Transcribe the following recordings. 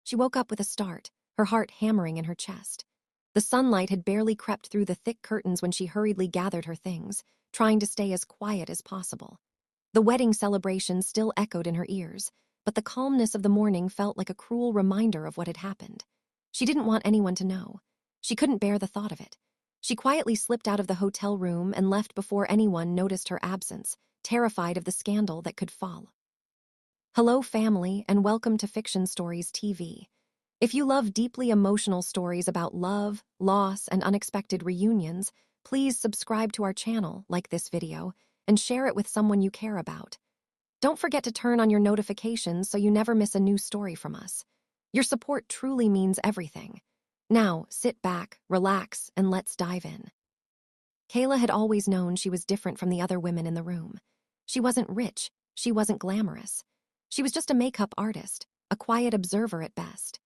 She woke up with a start, her heart hammering in her chest. The sunlight had barely crept through the thick curtains when she hurriedly gathered her things, trying to stay as quiet as possible. The wedding celebration still echoed in her ears, but the calmness of the morning felt like a cruel reminder of what had happened. She didn't want anyone to know. She couldn't bear the thought of it. She quietly slipped out of the hotel room and left before anyone noticed her absence, terrified of the scandal that could follow. Hello, family, and welcome to Fiction Stories TV. If you love deeply emotional stories about love, loss, and unexpected reunions, please subscribe to our channel, like this video, and share it with someone you care about. Don't forget to turn on your notifications so you never miss a new story from us. Your support truly means everything. Now, sit back, relax, and let's dive in. Kayla had always known she was different from the other women in the room. She wasn't rich, she wasn't glamorous. She was just a makeup artist, a quiet observer at best.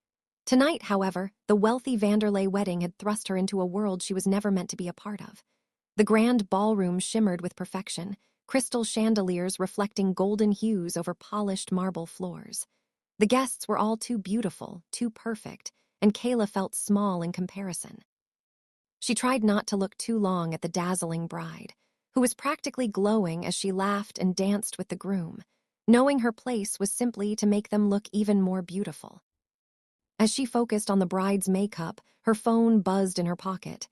Tonight, however, the wealthy Vanderlei wedding had thrust her into a world she was never meant to be a part of. The grand ballroom shimmered with perfection, crystal chandeliers reflecting golden hues over polished marble floors. The guests were all too beautiful, too perfect, and Kayla felt small in comparison. She tried not to look too long at the dazzling bride, who was practically glowing as she laughed and danced with the groom, knowing her place was simply to make them look even more beautiful. As she focused on the bride's makeup, her phone buzzed in her pocket.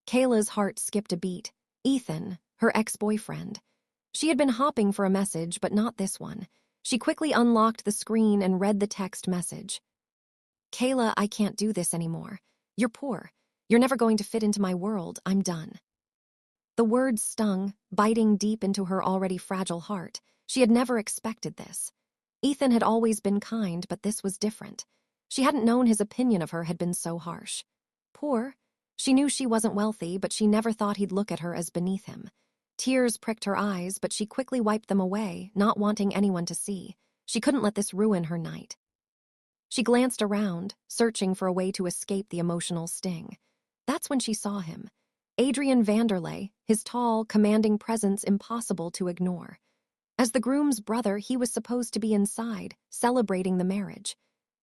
Kayla's heart skipped a beat. Ethan, her ex-boyfriend. She had been hopping for a message, but not this one. She quickly unlocked the screen and read the text message. Kayla, I can't do this anymore. You're poor. You're never going to fit into my world. I'm done. The words stung, biting deep into her already fragile heart. She had never expected this. Ethan had always been kind, but this was different. She hadn't known his opinion of her had been so harsh. Poor? She knew she wasn't wealthy, but she never thought he'd look at her as beneath him. Tears pricked her eyes, but she quickly wiped them away, not wanting anyone to see. She couldn't let this ruin her night. She glanced around, searching for a way to escape the emotional sting. That's when she saw him. Adrian Vanderlei, his tall, commanding presence impossible to ignore. As the groom's brother, he was supposed to be inside, celebrating the marriage.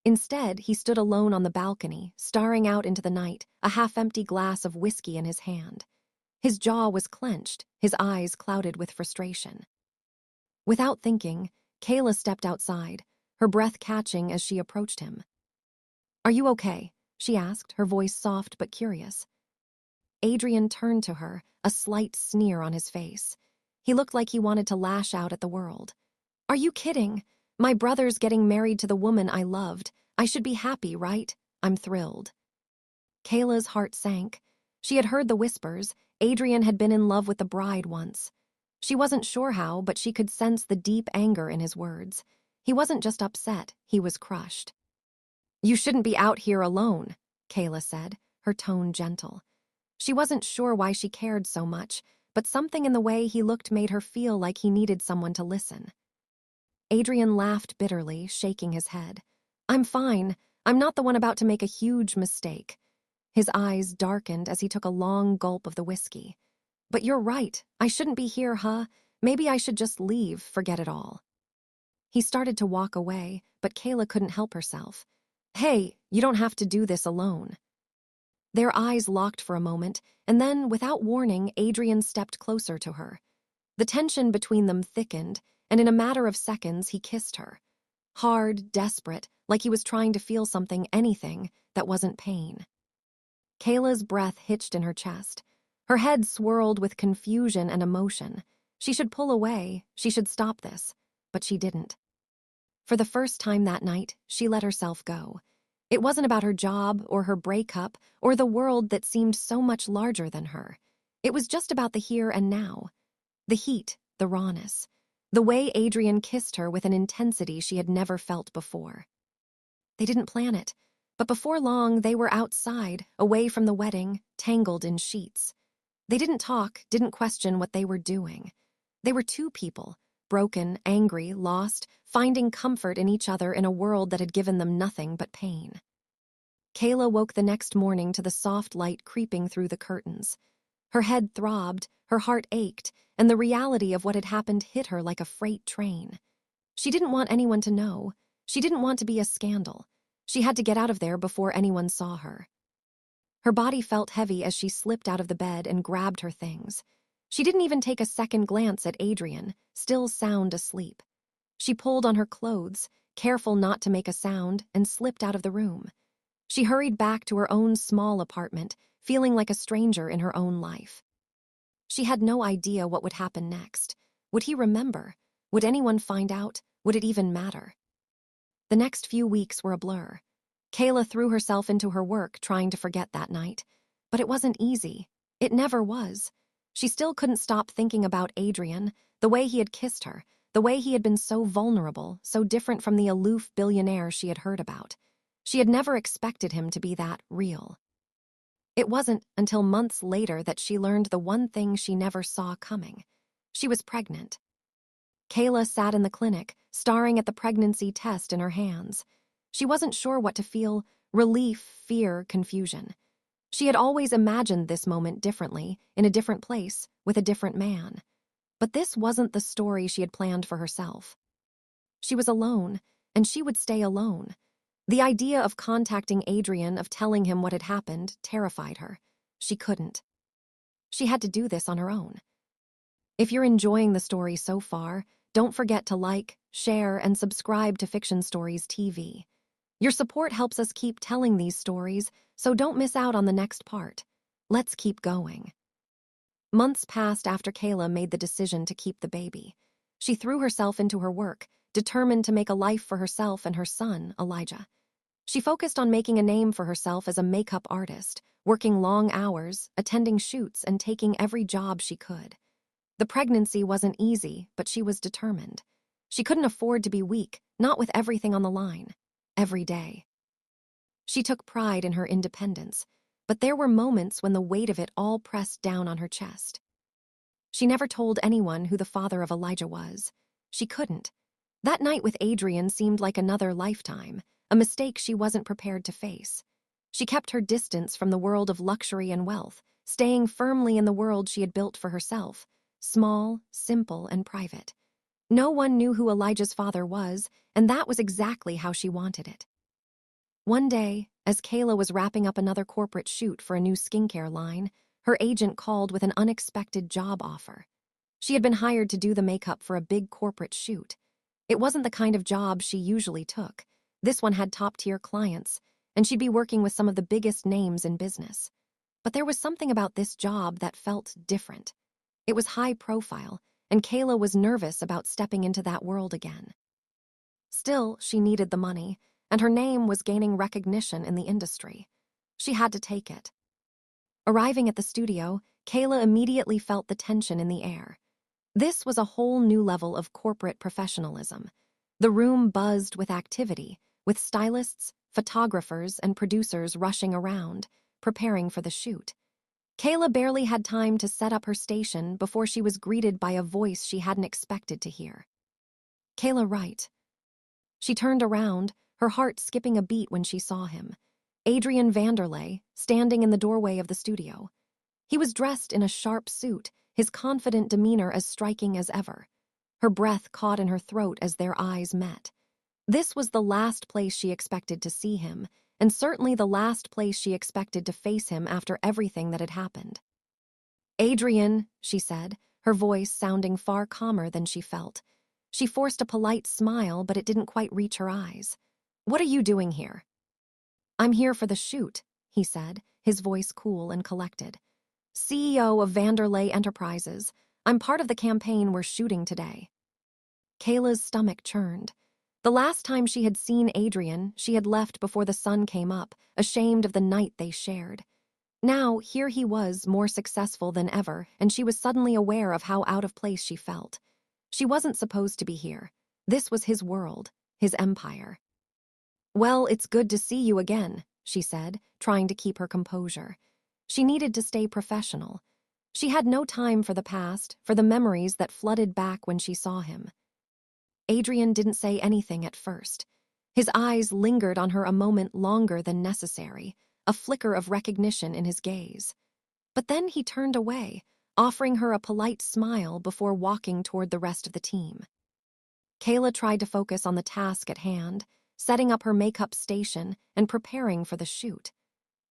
Instead, he stood alone on the balcony, staring out into the night, a half-empty glass of whiskey in his hand. His jaw was clenched, his eyes clouded with frustration. Without thinking, Kayla stepped outside, her breath catching as she approached him. "Are you okay?" she asked, her voice soft but curious. Adrian turned to her, a slight sneer on his face. He looked like he wanted to lash out at the world. "Are you kidding? My brother's getting married to the woman I loved. I should be happy, right? I'm thrilled." Kayla's heart sank. She had heard the whispers. Adrian had been in love with the bride once. She wasn't sure how, but she could sense the deep anger in his words. He wasn't just upset, he was crushed. "You shouldn't be out here alone," Kayla said, her tone gentle. She wasn't sure why she cared so much, but something in the way he looked made her feel like he needed someone to listen. Adrian laughed bitterly, shaking his head. "I'm fine. I'm not the one about to make a huge mistake." His eyes darkened as he took a long gulp of the whiskey. "But you're right. I shouldn't be here, huh? Maybe I should just leave, forget it all." He started to walk away, but Kayla couldn't help herself. "Hey, you don't have to do this alone." Their eyes locked for a moment, and then, without warning, Adrian stepped closer to her. The tension between them thickened, and in a matter of seconds, he kissed her. Hard, desperate, like he was trying to feel something, anything, that wasn't pain. Kayla's breath hitched in her chest. Her head swirled with confusion and emotion. She should pull away, she should stop this, but she didn't. For the first time that night, she let herself go. It wasn't about her job or her breakup or the world that seemed so much larger than her. It was just about the here and now. The heat, the rawness. The way Adrian kissed her with an intensity she had never felt before. They didn't plan it, but before long they were outside, away from the wedding, tangled in sheets. They didn't talk, didn't question what they were doing. They were two people, broken, angry, lost, finding comfort in each other in a world that had given them nothing but pain. Kayla woke the next morning to the soft light creeping through the curtains. Her head throbbed, her heart ached, and the reality of what had happened hit her like a freight train. She didn't want anyone to know. She didn't want to be a scandal. She had to get out of there before anyone saw her. Her body felt heavy as she slipped out of the bed and grabbed her things. She didn't even take a second glance at Adrian, still sound asleep. She pulled on her clothes, careful not to make a sound, and slipped out of the room. She hurried back to her own small apartment, feeling like a stranger in her own life. She had no idea what would happen next. Would he remember? Would anyone find out? Would it even matter? The next few weeks were a blur. Kayla threw herself into her work, trying to forget that night. But it wasn't easy. It never was. She still couldn't stop thinking about Adrian, the way he had kissed her, the way he had been so vulnerable, so different from the aloof billionaire she had heard about. She had never expected him to be that real. It wasn't until months later that she learned the one thing she never saw coming. She was pregnant. Kayla sat in the clinic, staring at the pregnancy test in her hands. She wasn't sure what to feel: relief, fear, confusion. She had always imagined this moment differently, in a different place, with a different man. But this wasn't the story she had planned for herself. She was alone, and she would stay alone. The idea of contacting Adrian, of telling him what had happened, terrified her. She couldn't. She had to do this on her own. If you're enjoying the story so far, don't forget to like, share, and subscribe to Fiction Stories TV. Your support helps us keep telling these stories, so don't miss out on the next part. Let's keep going. Months passed after Kayla made the decision to keep the baby. She threw herself into her work, determined to make a life for herself and her son, Elijah. She focused on making a name for herself as a makeup artist, working long hours, attending shoots, and taking every job she could. The pregnancy wasn't easy, but she was determined. She couldn't afford to be weak, not with everything on the line. Every day. She took pride in her independence, but there were moments when the weight of it all pressed down on her chest. She never told anyone who the father of Elijah was. She couldn't. That night with Adrian seemed like another lifetime, a mistake she wasn't prepared to face. She kept her distance from the world of luxury and wealth, staying firmly in the world she had built for herself, small, simple, and private. No one knew who Elijah's father was, and that was exactly how she wanted it. One day, as Kayla was wrapping up another corporate shoot for a new skincare line, her agent called with an unexpected job offer. She had been hired to do the makeup for a big corporate shoot. It wasn't the kind of job she usually took. This one had top-tier clients, and she'd be working with some of the biggest names in business. But there was something about this job that felt different. It was high profile, and Kayla was nervous about stepping into that world again. Still, she needed the money, and her name was gaining recognition in the industry. She had to take it. Arriving at the studio, Kayla immediately felt the tension in the air. This was a whole new level of corporate professionalism. The room buzzed with activity, with stylists, photographers, and producers rushing around, preparing for the shoot. Kayla barely had time to set up her station before she was greeted by a voice she hadn't expected to hear. Kayla Wright. She turned around, her heart skipping a beat when she saw him. Adrian Vanderlei, standing in the doorway of the studio. He was dressed in a sharp suit, his confident demeanor as striking as ever. Her breath caught in her throat as their eyes met. This was the last place she expected to see him, and certainly the last place she expected to face him after everything that had happened. "Adrian," she said, her voice sounding far calmer than she felt. She forced a polite smile, but it didn't quite reach her eyes. "What are you doing here?" "I'm here for the shoot," he said, his voice cool and collected. "CEO of Vanderlei Enterprises. I'm part of the campaign we're shooting today." Kayla's stomach churned. The last time she had seen Adrian, she had left before the sun came up, ashamed of the night they shared. Now, here he was, more successful than ever, and she was suddenly aware of how out of place she felt. She wasn't supposed to be here. This was his world, his empire. "Well, it's good to see you again," she said, trying to keep her composure. She needed to stay professional. She had no time for the past, for the memories that flooded back when she saw him. Adrian didn't say anything at first. His eyes lingered on her a moment longer than necessary, a flicker of recognition in his gaze. But then he turned away, offering her a polite smile before walking toward the rest of the team. Kayla tried to focus on the task at hand, setting up her makeup station and preparing for the shoot.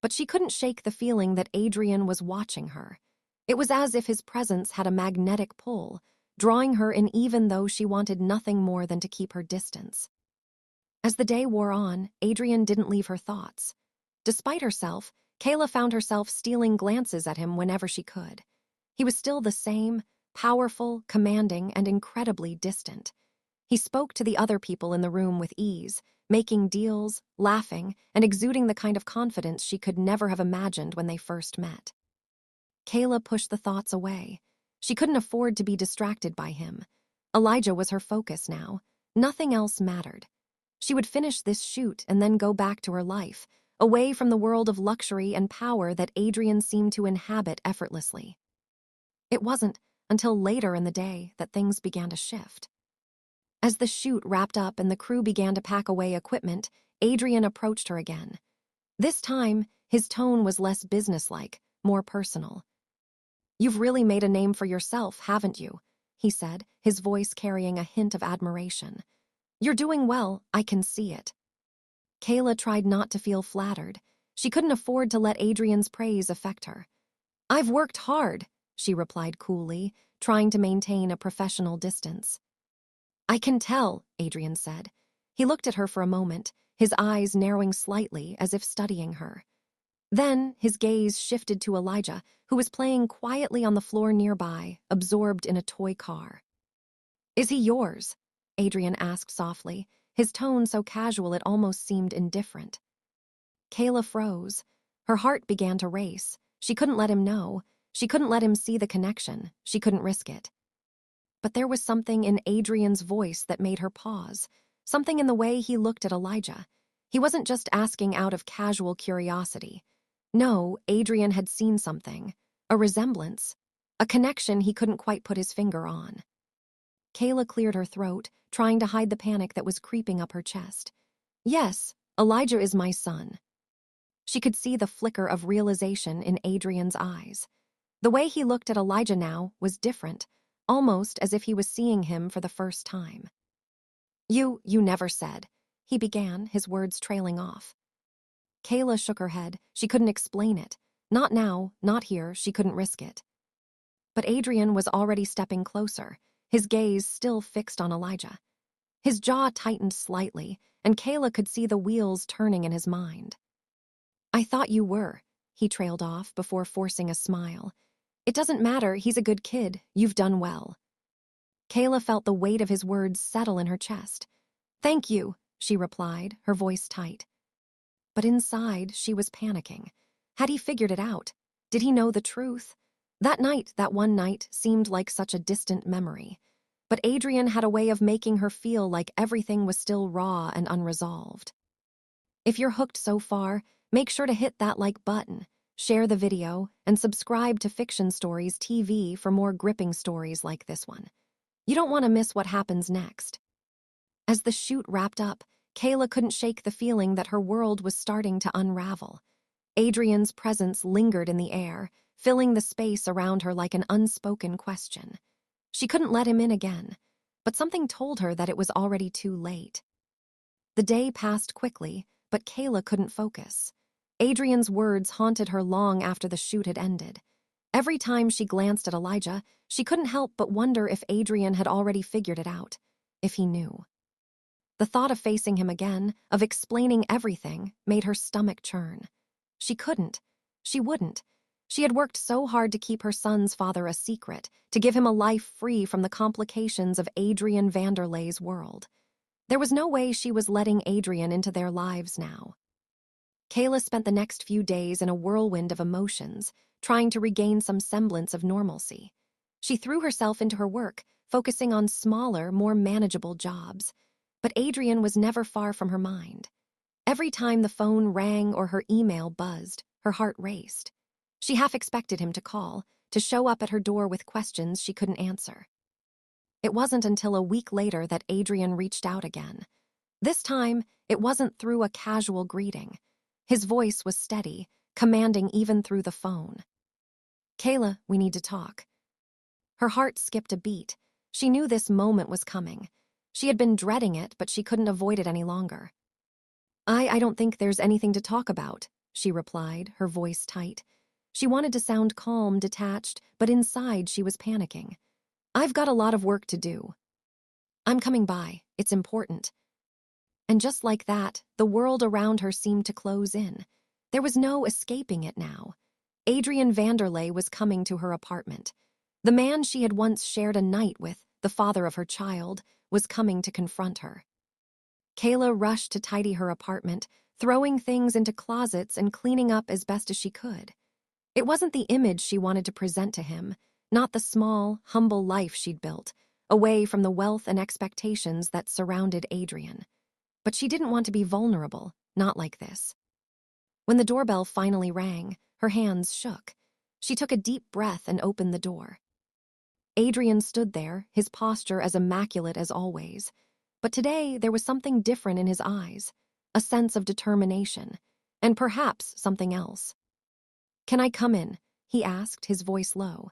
But she couldn't shake the feeling that Adrian was watching her. It was as if his presence had a magnetic pull, drawing her in even though she wanted nothing more than to keep her distance. As the day wore on, Adrian didn't leave her thoughts. Despite herself, Kayla found herself stealing glances at him whenever she could. He was still the same, powerful, commanding, and incredibly distant. He spoke to the other people in the room with ease, making deals, laughing, and exuding the kind of confidence she could never have imagined when they first met. Kayla pushed the thoughts away. She couldn't afford to be distracted by him. Elijah was her focus now. Nothing else mattered. She would finish this shoot and then go back to her life, away from the world of luxury and power that Adrian seemed to inhabit effortlessly. It wasn't until later in the day that things began to shift. As the shoot wrapped up and the crew began to pack away equipment, Adrian approached her again. This time, his tone was less businesslike, more personal. "You've really made a name for yourself, haven't you?" he said, his voice carrying a hint of admiration. "You're doing well, I can see it." Kayla tried not to feel flattered. She couldn't afford to let Adrian's praise affect her. "I've worked hard," she replied coolly, trying to maintain a professional distance. "I can tell," Adrian said. He looked at her for a moment, his eyes narrowing slightly as if studying her. Then his gaze shifted to Elijah, who was playing quietly on the floor nearby, absorbed in a toy car. "Is he yours?" Adrian asked softly, his tone so casual it almost seemed indifferent. Kayla froze. Her heart began to race. She couldn't let him know. She couldn't let him see the connection. She couldn't risk it. But there was something in Adrian's voice that made her pause, something in the way he looked at Elijah. He wasn't just asking out of casual curiosity. No, Adrian had seen something, a resemblance, a connection he couldn't quite put his finger on. Kayla cleared her throat, trying to hide the panic that was creeping up her chest. "Yes, Elijah is my son." She could see the flicker of realization in Adrian's eyes. The way he looked at Elijah now was different, almost as if he was seeing him for the first time. You never said," he began, his words trailing off. Kayla shook her head. She couldn't explain it. Not now, not here, she couldn't risk it. But Adrian was already stepping closer, his gaze still fixed on Elijah. His jaw tightened slightly, and Kayla could see the wheels turning in his mind. "I thought you were," he trailed off before forcing a smile. "It doesn't matter, he's a good kid, you've done well." Kayla felt the weight of his words settle in her chest. "Thank you," she replied, her voice tight. But inside, she was panicking. Had he figured it out? Did he know the truth? That one night, seemed like such a distant memory. But Adrian had a way of making her feel like everything was still raw and unresolved. If you're hooked so far, make sure to hit that like button, share the video, and subscribe to Fiction Stories TV for more gripping stories like this one. You don't want to miss what happens next. As the shoot wrapped up, Kayla couldn't shake the feeling that her world was starting to unravel. Adrian's presence lingered in the air, filling the space around her like an unspoken question. She couldn't let him in again, but something told her that it was already too late. The day passed quickly, but Kayla couldn't focus. Adrian's words haunted her long after the shoot had ended. Every time she glanced at Elijah, she couldn't help but wonder if Adrian had already figured it out, if he knew. The thought of facing him again, of explaining everything, made her stomach churn. She couldn't. She wouldn't. She had worked so hard to keep her son's father a secret, to give him a life free from the complications of Adrian Vanderley's world. There was no way she was letting Adrian into their lives now. Kayla spent the next few days in a whirlwind of emotions, trying to regain some semblance of normalcy. She threw herself into her work, focusing on smaller, more manageable jobs. But Adrian was never far from her mind. Every time the phone rang or her email buzzed, her heart raced. She half expected him to call, to show up at her door with questions she couldn't answer. It wasn't until a week later that Adrian reached out again. This time, it wasn't through a casual greeting. His voice was steady, commanding even through the phone. "Kayla, we need to talk." Her heart skipped a beat. She knew this moment was coming. She had been dreading it, but she couldn't avoid it any longer. I don't think there's anything to talk about, she replied, her voice tight. She wanted to sound calm, detached, but inside she was panicking. I've got a lot of work to do. I'm coming by. It's important. And just like that, the world around her seemed to close in. There was no escaping it now. Adrian Vanderlei was coming to her apartment. The man she had once shared a night with, the father of her child, was coming to confront her. Kayla rushed to tidy her apartment, throwing things into closets and cleaning up as best as she could. It wasn't the image she wanted to present to him, not the small, humble life she'd built, away from the wealth and expectations that surrounded Adrian. But she didn't want to be vulnerable, not like this. When the doorbell finally rang, her hands shook. She took a deep breath and opened the door. Adrian stood there, his posture as immaculate as always. But today there was something different in his eyes, a sense of determination, and perhaps something else. "Can I come in?" he asked, his voice low.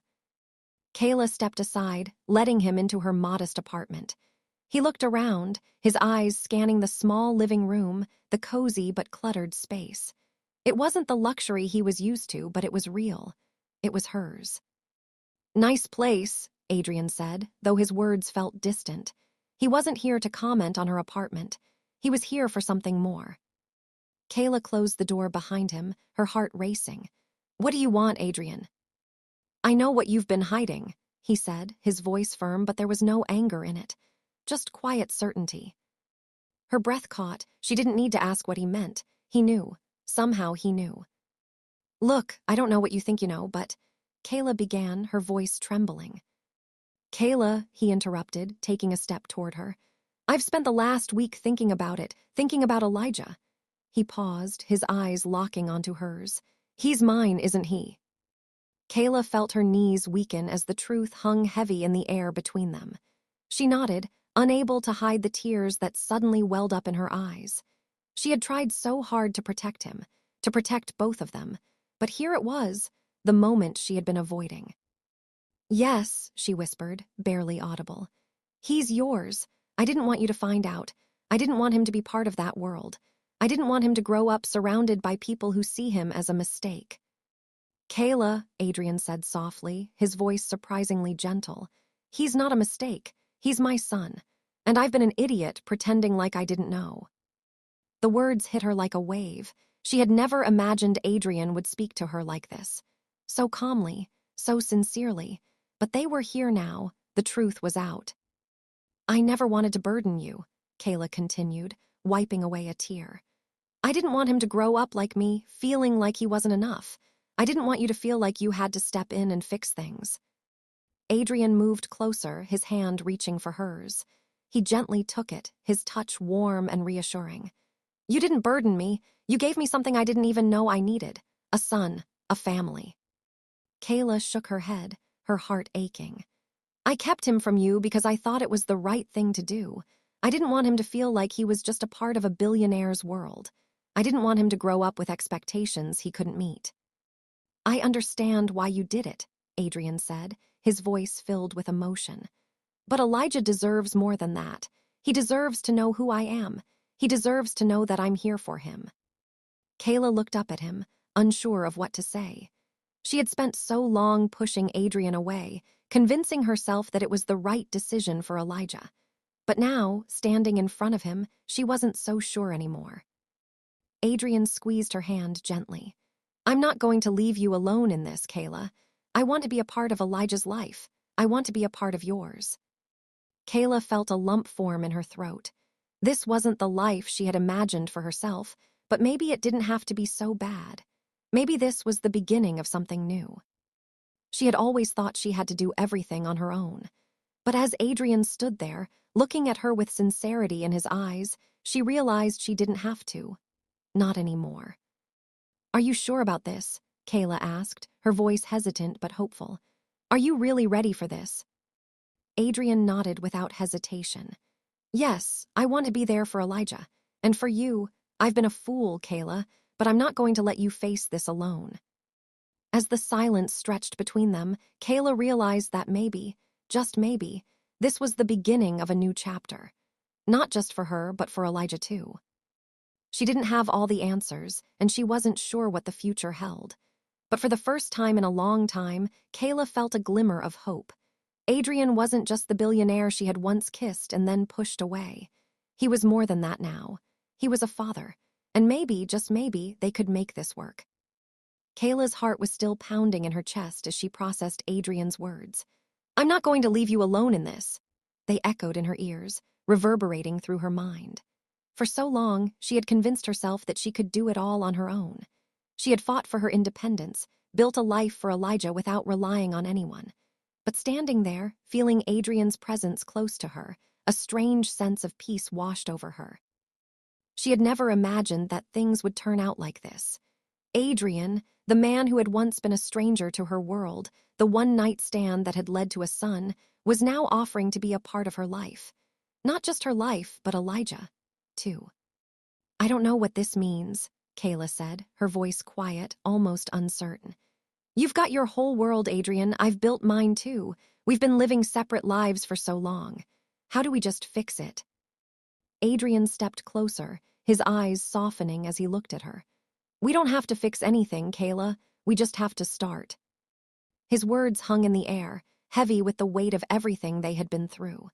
Kayla stepped aside, letting him into her modest apartment. He looked around, his eyes scanning the small living room, the cozy but cluttered space. It wasn't the luxury he was used to, but it was real. It was hers. "Nice place," Adrian said, though his words felt distant. He wasn't here to comment on her apartment. He was here for something more. Kayla closed the door behind him, her heart racing. "What do you want, Adrian?" "I know what you've been hiding," he said, his voice firm, but there was no anger in it. Just quiet certainty. Her breath caught. She didn't need to ask what he meant. He knew. Somehow he knew. "Look, I don't know what you think you know, but—" Kayla began, her voice trembling. "Kayla," he interrupted, taking a step toward her. "I've spent the last week thinking about it, thinking about Elijah." He paused, his eyes locking onto hers. "He's mine, isn't he?" Kayla felt her knees weaken as the truth hung heavy in the air between them. She nodded, unable to hide the tears that suddenly welled up in her eyes. She had tried so hard to protect him, to protect both of them, but here it was, the moment she had been avoiding. "Yes," she whispered, barely audible. "He's yours. I didn't want you to find out. I didn't want him to be part of that world. I didn't want him to grow up surrounded by people who see him as a mistake." "Kayla," Adrian said softly, his voice surprisingly gentle. "He's not a mistake. He's my son. And I've been an idiot pretending like I didn't know." The words hit her like a wave. She had never imagined Adrian would speak to her like this. So calmly, so sincerely. But they were here now. The truth was out. "I never wanted to burden you," Kayla continued, wiping away a tear. "I didn't want him to grow up like me, feeling like he wasn't enough. I didn't want you to feel like you had to step in and fix things." Adrian moved closer, his hand reaching for hers. He gently took it, his touch warm and reassuring. "You didn't burden me. You gave me something I didn't even know I needed. A son, a family." Kayla shook her head, her heart aching. "I kept him from you because I thought it was the right thing to do. I didn't want him to feel like he was just a part of a billionaire's world. I didn't want him to grow up with expectations he couldn't meet." "I understand why you did it," Adrian said, his voice filled with emotion. "But Elijah deserves more than that. He deserves to know who I am. He deserves to know that I'm here for him." Kayla looked up at him, unsure of what to say. She had spent so long pushing Adrian away, convincing herself that it was the right decision for Elijah. But now, standing in front of him, she wasn't so sure anymore. Adrian squeezed her hand gently. "I'm not going to leave you alone in this, Kayla. I want to be a part of Elijah's life. I want to be a part of yours." Kayla felt a lump form in her throat. This wasn't the life she had imagined for herself, but maybe it didn't have to be so bad. Maybe this was the beginning of something new. She had always thought she had to do everything on her own. But as Adrian stood there, looking at her with sincerity in his eyes, she realized she didn't have to. Not anymore. "Are you sure about this?" Kayla asked, her voice hesitant but hopeful. "Are you really ready for this?" Adrian nodded without hesitation. "Yes, I want to be there for Elijah. And for you, I've been a fool, Kayla, but I'm not going to let you face this alone." As the silence stretched between them, Kayla realized that maybe, just maybe, this was the beginning of a new chapter. Not just for her, but for Elijah too. She didn't have all the answers, and she wasn't sure what the future held. But for the first time in a long time, Kayla felt a glimmer of hope. Adrian wasn't just the billionaire she had once kissed and then pushed away. He was more than that now. He was a father, and maybe, just maybe, they could make this work. Kayla's heart was still pounding in her chest as she processed Adrian's words. "I'm not going to leave you alone in this." They echoed in her ears, reverberating through her mind. For so long, she had convinced herself that she could do it all on her own. She had fought for her independence, built a life for Elijah without relying on anyone. But standing there, feeling Adrian's presence close to her, a strange sense of peace washed over her. She had never imagined that things would turn out like this. Adrian, the man who had once been a stranger to her world, the one-night stand that had led to a son, was now offering to be a part of her life. Not just her life, but Elijah, too. "I don't know what this means," Kayla said, her voice quiet, almost uncertain. "You've got your whole world, Adrian. I've built mine too. We've been living separate lives for so long. How do we just fix it?" Adrian stepped closer, his eyes softening as he looked at her. "We don't have to fix anything, Kayla. We just have to start." His words hung in the air, heavy with the weight of everything they had been through.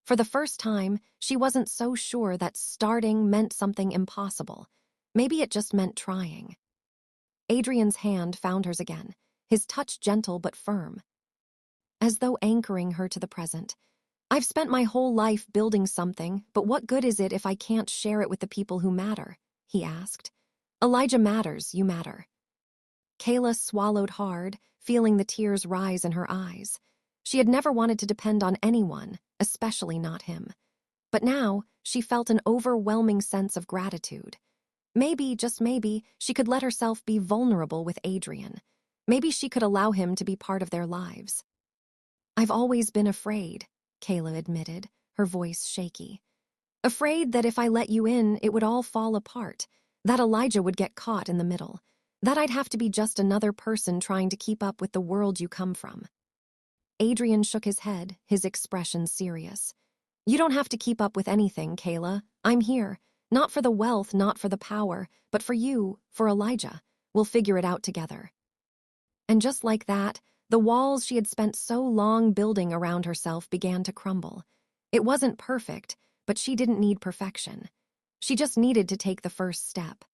For the first time, she wasn't so sure that starting meant something impossible. Maybe it just meant trying. Adrian's hand found hers again, his touch gentle but firm, as though anchoring her to the present. "I've spent my whole life building something, but what good is it if I can't share it with the people who matter?" he asked. "Elijah matters, you matter." Kayla swallowed hard, feeling the tears rise in her eyes. She had never wanted to depend on anyone, especially not him. But now, she felt an overwhelming sense of gratitude. Maybe, just maybe, she could let herself be vulnerable with Adrian. Maybe she could allow him to be part of their lives. "I've always been afraid," Kayla admitted, her voice shaky. "Afraid that if I let you in, it would all fall apart, that Elijah would get caught in the middle, that I'd have to be just another person trying to keep up with the world you come from." Adrian shook his head, his expression serious. "You don't have to keep up with anything, Kayla. I'm here. Not for the wealth, not for the power, but for you, for Elijah. We'll figure it out together." And just like that, the walls she had spent so long building around herself began to crumble. It wasn't perfect, but she didn't need perfection. She just needed to take the first step.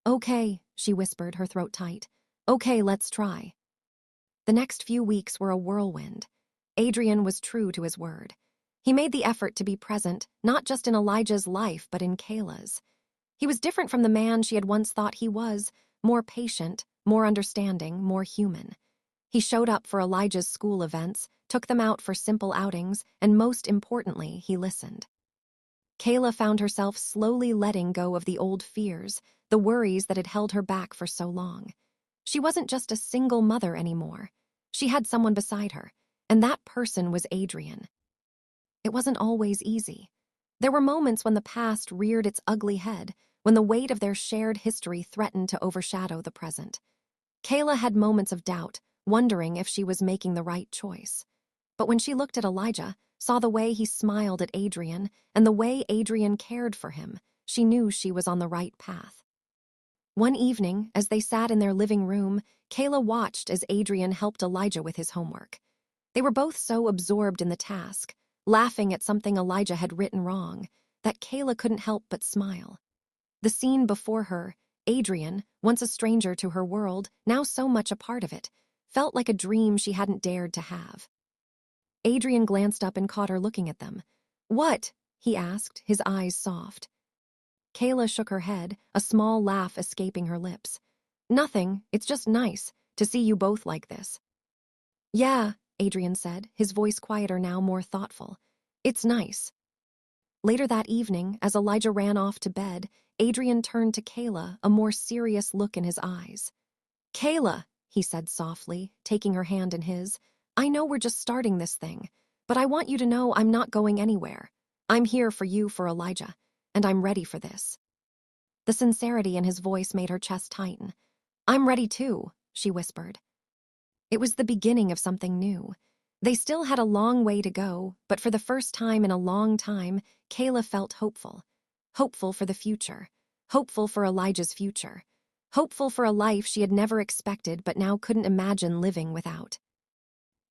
"Okay," she whispered, her throat tight. "Okay, let's try." The next few weeks were a whirlwind. Adrian was true to his word. He made the effort to be present, not just in Elijah's life, but in Kayla's. He was different from the man she had once thought he was, more patient, more understanding, more human. He showed up for Elijah's school events, took them out for simple outings, and most importantly, he listened. Kayla found herself slowly letting go of the old fears, the worries that had held her back for so long. She wasn't just a single mother anymore. She had someone beside her, and that person was Adrian. It wasn't always easy. There were moments when the past reared its ugly head, when the weight of their shared history threatened to overshadow the present. Kayla had moments of doubt, wondering if she was making the right choice. But when she looked at Elijah, saw the way he smiled at Adrian, and the way Adrian cared for him, she knew she was on the right path. One evening, as they sat in their living room, Kayla watched as Adrian helped Elijah with his homework. They were both so absorbed in the task, laughing at something Elijah had written wrong, that Kayla couldn't help but smile. The scene before her, Adrian, once a stranger to her world, now so much a part of it, felt like a dream she hadn't dared to have. Adrian glanced up and caught her looking at them. "What?" he asked, his eyes soft. Kayla shook her head, a small laugh escaping her lips. "Nothing, it's just nice to see you both like this." "Yeah," Adrian said, his voice quieter now, more thoughtful. "It's nice." Later that evening, as Elijah ran off to bed, Adrian turned to Kayla, a more serious look in his eyes. "Kayla," he said softly, taking her hand in his, "I know we're just starting this thing, but I want you to know I'm not going anywhere. I'm here for you, for Elijah, and I'm ready for this." The sincerity in his voice made her chest tighten. "I'm ready too," she whispered. It was the beginning of something new. They still had a long way to go, but for the first time in a long time, Kayla felt hopeful. Hopeful for the future. hopeful for Elijah's future, hopeful for a life she had never expected but now couldn't imagine living without.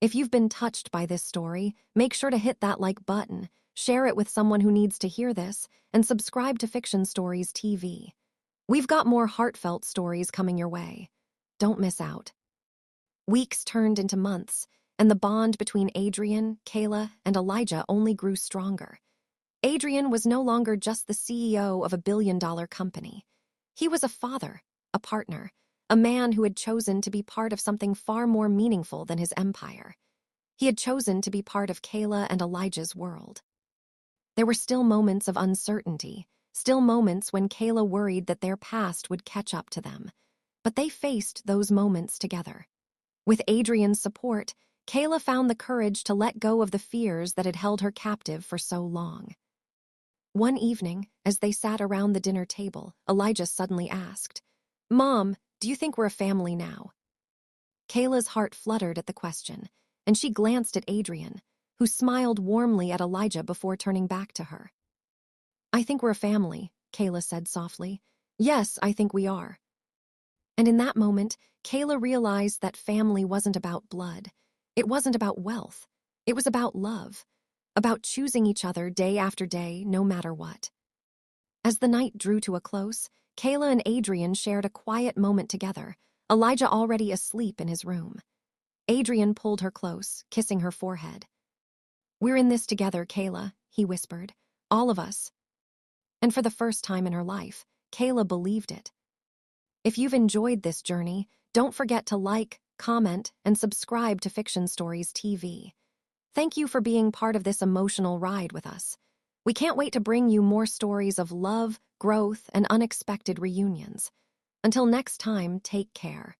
If you've been touched by this story, make sure to hit that like button, share it with someone who needs to hear this, and subscribe to Fiction Stories TV. We've got more heartfelt stories coming your way. Don't miss out. Weeks turned into months, and the bond between Adrian, Kayla, and Elijah only grew stronger. Adrian was no longer just the CEO of a billion-dollar company. He was a father, a partner, a man who had chosen to be part of something far more meaningful than his empire. He had chosen to be part of Kayla and Elijah's world. There were still moments of uncertainty, still moments when Kayla worried that their past would catch up to them. But they faced those moments together. With Adrian's support, Kayla found the courage to let go of the fears that had held her captive for so long. One evening, as they sat around the dinner table, Elijah suddenly asked, "Mom, do you think we're a family now?" Kayla's heart fluttered at the question, and she glanced at Adrian, who smiled warmly at Elijah before turning back to her. "I think we're a family," Kayla said softly. "Yes, I think we are." And in that moment, Kayla realized that family wasn't about blood. It wasn't about wealth. It was about love, about choosing each other day after day, no matter what. As the night drew to a close, Kayla and Adrian shared a quiet moment together, Elijah already asleep in his room. Adrian pulled her close, kissing her forehead. "We're in this together, Kayla," he whispered. "All of us." And for the first time in her life, Kayla believed it. If you've enjoyed this journey, don't forget to like, comment, and subscribe to Fiction Stories TV. Thank you for being part of this emotional ride with us. We can't wait to bring you more stories of love, growth, and unexpected reunions. Until next time, take care.